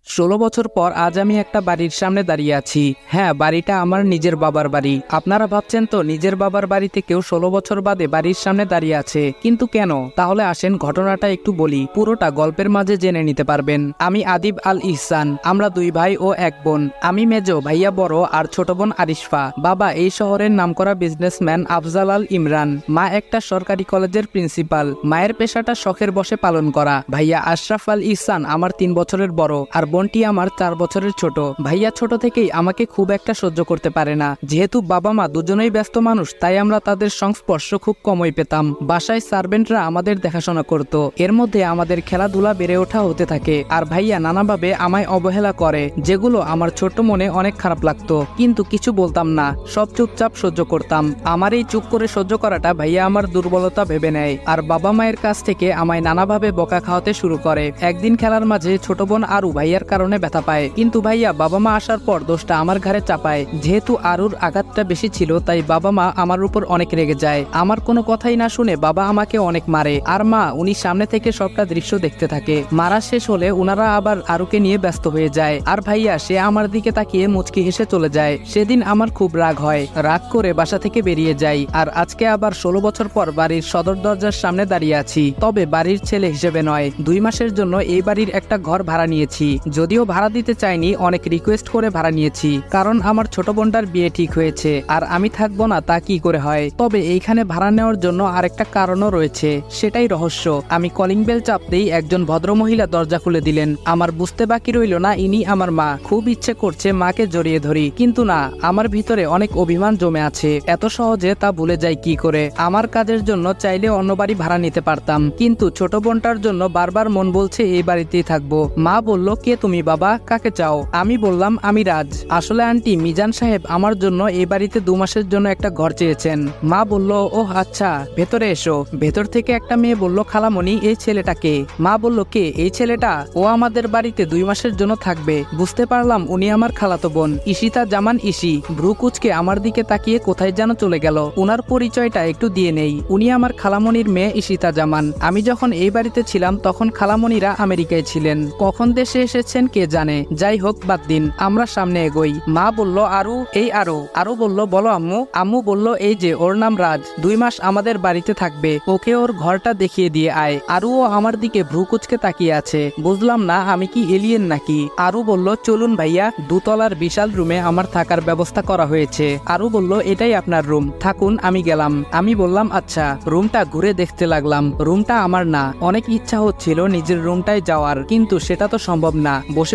16 বছর পর আজ আমি একটা বাড়ির সামনে দাঁড়িয়ে আছি। হ্যাঁ, বাড়িটা আমার নিজের বাবার বাড়ি। আপনারা ভাবছেন তো নিজের বাবার বাড়িতে কেউ 16 বছর বাদে বাড়ির সামনে দাঁড়িয়ে আছে, কিন্তু কেন? তাহলে আসেন ঘটনাটা একটু বলি, পুরোটা গল্পের মাঝে জেনে নিতে পারবেন। আমি আদিব আল ইহসান, আমরা দুই ভাই ও এক বোন। আমি মেজো, ভাইয়া বড় আর ছোট বোন আরিশফা। বাবা এই শহরের নামকরা বিজনেসম্যান আফজাল আল ইমরান। মা একটা সরকারি কলেজের প্রিন্সিপাল। মায়ের পেশাটা শখের বশে পালন করা। ভাইয়া আশরাফ আল ইহসান আমার 3 বছরের বড় আর বোনটি আমার 4 বছরের ছোট। ভাইয়া ছোট থেকেই আমাকে খুব একটা সহ্য করতে পারে না। যেহেতু বাবা মা দুজনেই ব্যস্ত মানুষ, তাই আমরা তাদের সংস্পর্শ খুব কমই পেতাম। বাসায় সার্ভেন্টরা আমাদের দেখাশোনা করত। এর মধ্যে আমাদের খেলাধুলা বেড়ে ওঠা হতে থাকে। আর ভাইয়া নানাভাবে আমায় অবহেলা করে, যেগুলো আমার ছোট মনে অনেক খারাপ লাগতো, কিন্তু কিছু বলতাম না, সব চুপচাপ সহ্য করতাম। আমার এই চুপ করে সহ্য করাটা ভাইয়া আমার দুর্বলতা ভেবে নেয় আর বাবা মায়ের কাছ থেকে আমায় নানাভাবে বকা খাওয়াতে শুরু করে। একদিন খেলার মাঝে ছোট বোন আরু ভাইয়ার কারণে ব্যথা পায়, কিন্তু ভাইয়া বাবা মা আসার পর দোষটা আমার ঘাড়ে চাপায়। যেহেতু আরুর আঘাতটা বেশি ছিল, তাই বাবা মা আমার উপর অনেক রেগে যায়। আমার কোনো কথাই না শুনে বাবা আমাকে অনেক মারে, আর মা উনি সামনে থেকে সবটা দৃশ্য দেখতে থাকে। মারা শেষ হলে উনারা আবার আরুকে নিয়ে ব্যস্ত হয়ে যায়, আর ভাইয়া সে আমার দিকে তাকিয়ে মুচকি হেসে চলে যায়। সেদিন আমার খুব রাগ হয়, রাগ করে বাসা থেকে বেরিয়ে যাই। আর আজকে আবার 16 বছর পর বাড়ির সদর দরজার সামনে দাঁড়িয়ে আছি, তবে বাড়ির ছেলে হিসেবে নয়। 2 মাসের জন্য এই বাড়ির একটা ঘর ভাড়া নিয়েছি। যদিও ভাড়া দিতে চাইনি, অনেক রিকোয়েস্ট করে ভাড়া নিয়েছি, কারণ আমার ছোট বোনটার বিয়ে ঠিক হয়েছে আর আমি থাকবো না তা কি করে হয়। তবে এইখানে ভাড়া নেওয়ার জন্য আরেকটা কারণও রয়েছে, সেটাই রহস্য। আমি কলিং বেল চাপতেই একজন ভদ্রমহিলা দরজা খুলে দিলেন। আমার বুঝতে বাকি রইল না ইনি আমার মা। খুব ইচ্ছে করছে মাকে জড়িয়ে ধরি, কিন্তু না, আমার ভিতরে অনেক অভিমান জমে আছে। এত সহজে তা ভুলে যাই কি করে? আমার কাজের জন্য চাইলে অন্য বাড়ি ভাড়া নিতে পারতাম, কিন্তু ছোট বোনটার জন্য বারবার মন বলছে এই বাড়িতেই থাকবো। মা বলল, কে তুমি বাবা, কাকে চাও? আমি বললাম, আমি রাজ। আসলে আন্টি, মিজান সাহেব আমার জন্য এই বাড়িতে 2 মাসের জন্য একটা ঘর চেয়েছেন। মা বলল, ও আচ্ছা, ভেতরে এসো। ভেতর থেকে একটা মেয়ে বলল, খালামণি এই ছেলেটাকে। মা বলল, কে এই ছেলেটা? ও আমাদের বাড়িতে 2 মাসের জন্য থাকবে। বুঝতে পারলাম উনি আমার খালাতো বোন, ঈশিতা জামান ঈশি। ভ্রু কুচকে আমার দিকে তাকিয়ে কোথায় যেন চলে গেল। উনার পরিচয়টা একটু দিয়ে নেই, উনি আমার খালামণির মেয়ে ঈশিতা জামান। আমি যখন এই বাড়িতে ছিলাম তখন খালামণিরা আমেরিকায় ছিলেন, কখন দেশে এসেছেন কে জানে। যাই হোক, বাদ দিন, আমরা সামনে এগোই। মা বলল, আরু, এই আরু। আরু বলল, বলো আম্মু। আম্মু বলল, এই যে ওর নাম রাজ, 2 মাস আমাদের বাড়িতে থাকবে, ওকে ওর ঘরটা দেখিয়ে দিয়ে আয়। আরুও আমার দিকে ভ্রু কুচকে তাকিয়ে আছে। বুঝলাম না আমি কি এলিয়েন নাকি। আরু বলল, চলুন ভাইয়া, 2 তলার বিশাল রুমে আমার থাকার ব্যবস্থা করা হয়েছে। আরু বলল, এটাই আপনার রুম, থাকুন, আমি গেলাম। আমি বললাম, আচ্ছা। রুমটা ঘুরে দেখতে লাগলাম। রুমটা আমার না। অনেক ইচ্ছা হচ্ছিল নিজের রুমটায় যাওয়ার, কিন্তু সেটা তো সম্ভব না। বসে